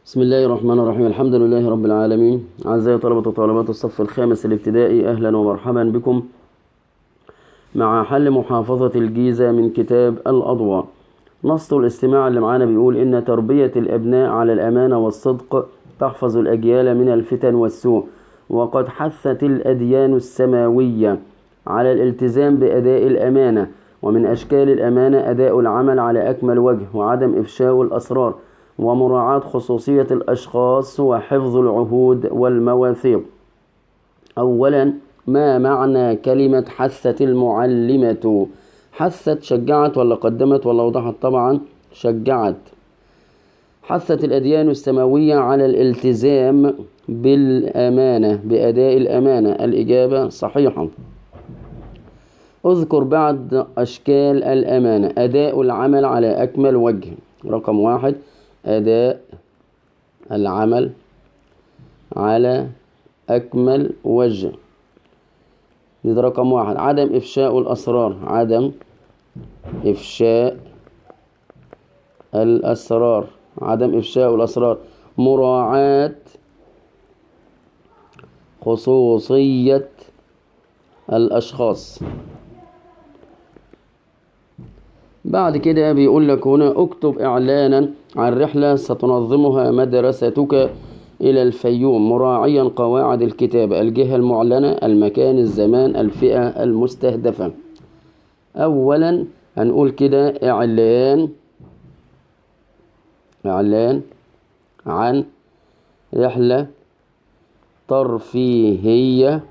بسم الله الرحمن الرحيم. الحمد لله رب العالمين. أعزائي طلبة وطالبات الصف الخامس الابتدائي، أهلا ومرحبا بكم مع حل محافظة الجيزة من كتاب الأضواء. نص الاستماع اللي معانا بيقول إن تربية الأبناء على الأمانة والصدق تحفظ الأجيال من الفتن والسوء، وقد حثت الأديان السماوية على الالتزام بأداء الأمانة، ومن أشكال الأمانة أداء العمل على أكمل وجه، وعدم إفشاء الأسرار، ومراعاة خصوصية الأشخاص، وحفظ العهود والمواثيق. أولا، ما معنى كلمة حثت المعلمة؟ حثت شجعت ولا قدمت ولا وضحت؟ طبعا شجعت. حثت الأديان السماوية على الالتزام بالأمانة، بأداء الأمانة. الإجابة صحيحة. اذكر بعض أشكال الأمانة. أداء العمل على أكمل وجه، رقم 1 أداء العمل على أكمل وجه، ده رقم 1. عدم إفشاء الأسرار، عدم إفشاء الأسرار، عدم إفشاء الأسرار. مراعاة خصوصية الأشخاص. بعد كده بيقول لك هنا اكتب إعلانا عن رحلة ستنظمها مدرستك إلى الفيوم، مراعيا قواعد الكتابة: الجهة المعلنة، المكان، الزمان، الفئة المستهدفة. أولا هنقول كده إعلان عن رحلة ترفيهية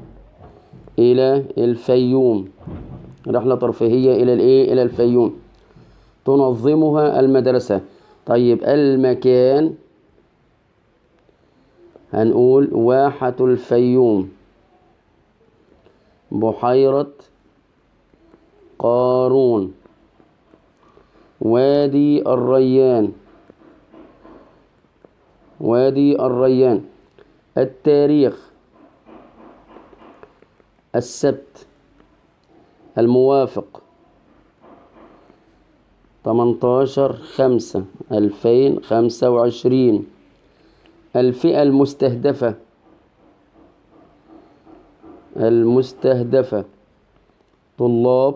إلى الفيوم، رحلة ترفيهية إلى الفيوم تنظمها المدرسة. طيب المكان هنقول واحة الفيوم، بحيرة قارون، وادي الريان، وادي الريان. التاريخ: السبت الموافق 18/5/2025. الفئة المستهدفة طلاب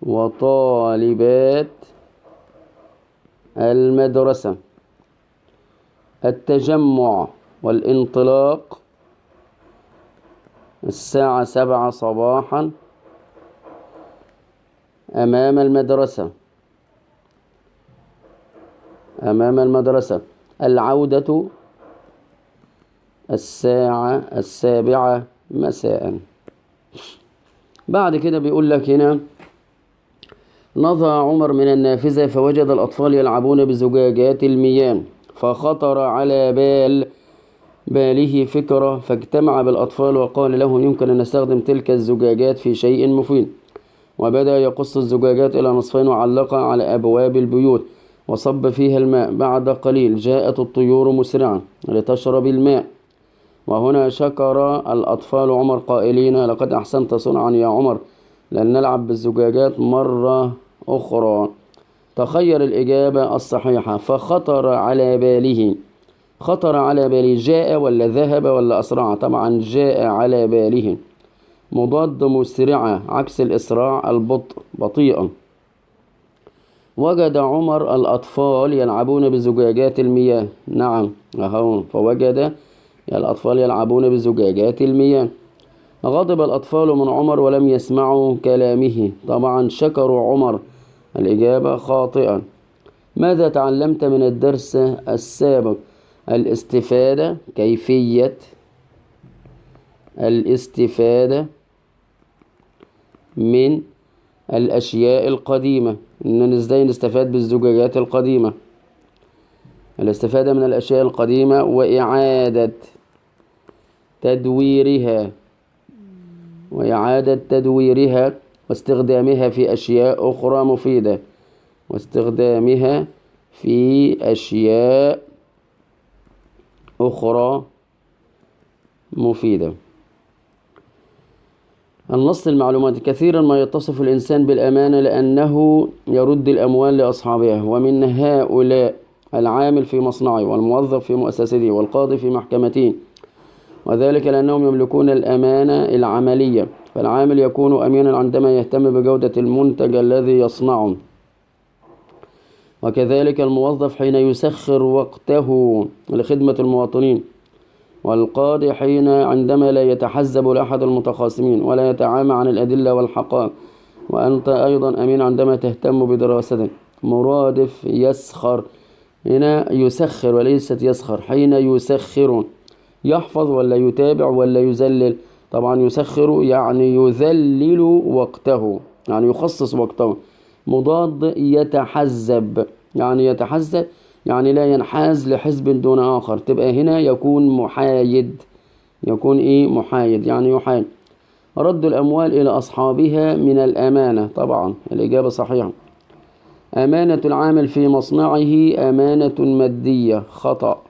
وطالبات المدرسة. التجمع والانطلاق الساعة 7 صباحا أمام المدرسة. العودة الساعة 7 مساء. بعد كده بيقول لك هنا: نظر عمر من النافذة فوجد الأطفال يلعبون بزجاجات المياه، فخطر على باله فكرة، فاجتمع بالأطفال وقال لهم: يمكن أن نستخدم تلك الزجاجات في شيء مفيد. وبدأ يقص الزجاجات إلى نصفين وعلقها على أبواب البيوت وصب فيها الماء. بعد قليل جاءت الطيور مسرعة لتشرب الماء، وهنا شكر الأطفال عمر قائلين: لقد أحسنت صنعا يا عمر، لن نلعب بالزجاجات مرة أخرى. تخير الإجابة الصحيحة. فخطر على باله، خطر على باله جاء ولا ذهب ولا أسرع؟ طبعا جاء على باله. مضاد مسرعة، عكس الإسراع البطء، بطيئا. وجد عمر الأطفال يلعبون بزجاجات المياه، نعم أهو، فوجد الأطفال يلعبون بزجاجات المياه. غضب الأطفال من عمر ولم يسمعوا كلامه، طبعا شكروا عمر. الإجابة خاطئة. ماذا تعلمت من الدرس السابق؟ الاستفادة، كيفية الاستفادة من الأشياء القديمة، إننا إزاي نستفاد بالزجاجات القديمة. الاستفادة من الأشياء القديمة وإعادة تدويرها واستخدامها في أشياء أخرى مفيدة، واستخدامها في أشياء أخرى مفيدة. النص المعلومات: كثيرا ما يتصف الإنسان بالأمانة لأنه يرد الأموال لأصحابها، ومن هؤلاء العامل في مصنعه والموظف في مؤسسته والقاضي في محكمته، وذلك لأنهم يملكون الأمانة العملية. فالعامل يكون أمينا عندما يهتم بجودة المنتج الذي يصنعه، وكذلك الموظف حين يسخر وقته لخدمة المواطنين، والقاضي عندما لا يتحزب لأحد المتخاصمين ولا يتعامى عن الأدلة والحقائق. وأنت أيضا أمين عندما تهتم بدراسته. مرادف يسخر، هنا يسخر وليست يسخر. حين يسخر يحفظ ولا يتابع ولا يذلل؟ طبعا يسخر يعني يذلل وقته، يعني يخصص وقته. مضاد يتحزب، يعني يتحزب يعني لا ينحاز لحزب دون آخر. تبقى هنا يكون محايد، يكون محايد يعني يحايد. رد الأموال إلى أصحابها من الأمانة، طبعا الإجابة صحيحة. أمانة العامل في مصنعه أمانة مادية، خطأ.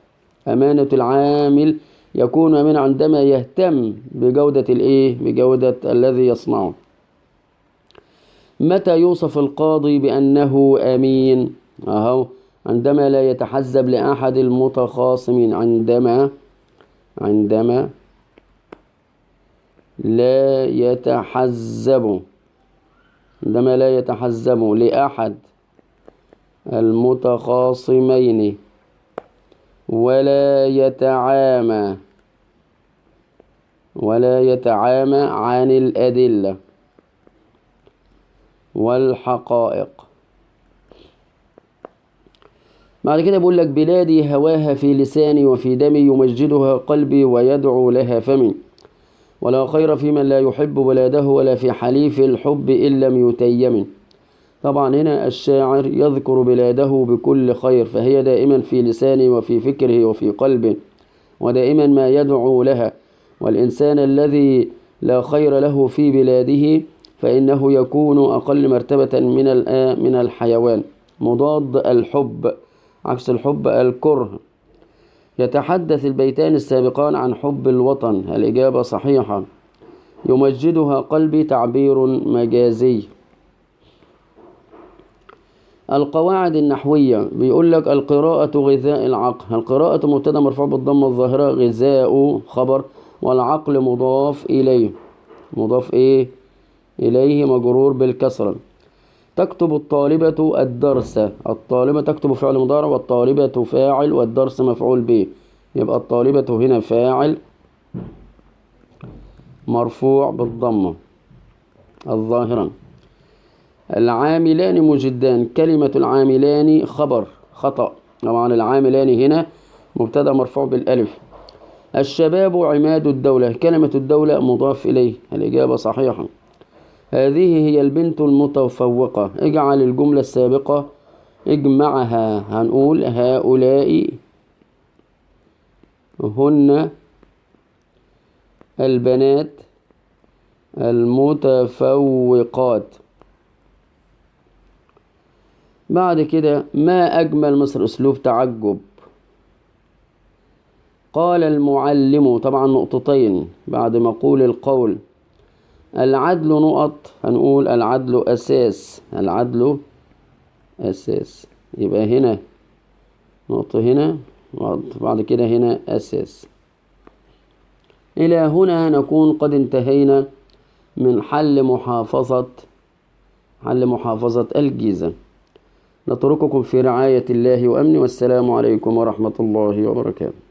أمانة العامل يكون أمين عندما يهتم بجودة بجودة الذي يصنعه. متى يوصف القاضي بأنه أمين؟ عندما لا يتحزب لأحد المتخاصمين، عندما لا يتحزب، عندما لا يتحزب لأحد المتخاصمين ولا يتعامى عن الأدلة والحقائق. بعد كده بقول لك بلادي هواها في لساني وفي دمي، يمجدها قلبي ويدعو لها فمي، ولا خير في من لا يحب بلاده ولا في حليف الحب إن لم يتيم. طبعا هنا الشاعر يذكر بلاده بكل خير، فهي دائما في لسانه وفي فكره وفي قلبه، ودائما ما يدعو لها. والإنسان الذي لا خير له في بلاده فإنه يكون أقل مرتبة من الحيوان. مضاد الحب، عكس الحب الكره. يتحدث البيتان السابقان عن حب الوطن، الإجابة صحيحة. يمجدها قلبي تعبير مجازي. القواعد النحوية بيقول لك القراءة غذاء العقل. القراءة مبتدأ مرفوع بالضمة الظاهرة، غذاء خبر، والعقل مضاف إليه. مضاف إليه مجرور بالكسرة. تكتب الطالبة الدرس. الطالبة تكتب فعل مضارع، والطالبة فاعل، والدرس مفعول به. يبقى الطالبة هنا فاعل مرفوع بالضمة الظاهرة. العاملان مجدان. كلمة العاملان خبر، خطأ. طبعا العاملان هنا مبتدأ مرفوع بالألف. الشباب عماد الدولة. كلمة الدولة مضاف إليه، الإجابة صحيحة. هذه هي البنت المتفوقة. اجعل الجملة السابقة اجمعها، هنقول هؤلاء هن البنات المتفوقات. بعد كده ما أجمل مصر، أسلوب تعجب. قال المعلم، طبعا نقطتين بعد ما أقول القول. العدل نقط، هنقول العدل أساس، العدل أساس. يبقى هنا نقطة، هنا بعد كده هنا أساس. إلى هنا نكون قد انتهينا من حل محافظة الجيزة. نترككم في رعاية الله وأمنه، والسلام عليكم ورحمة الله وبركاته.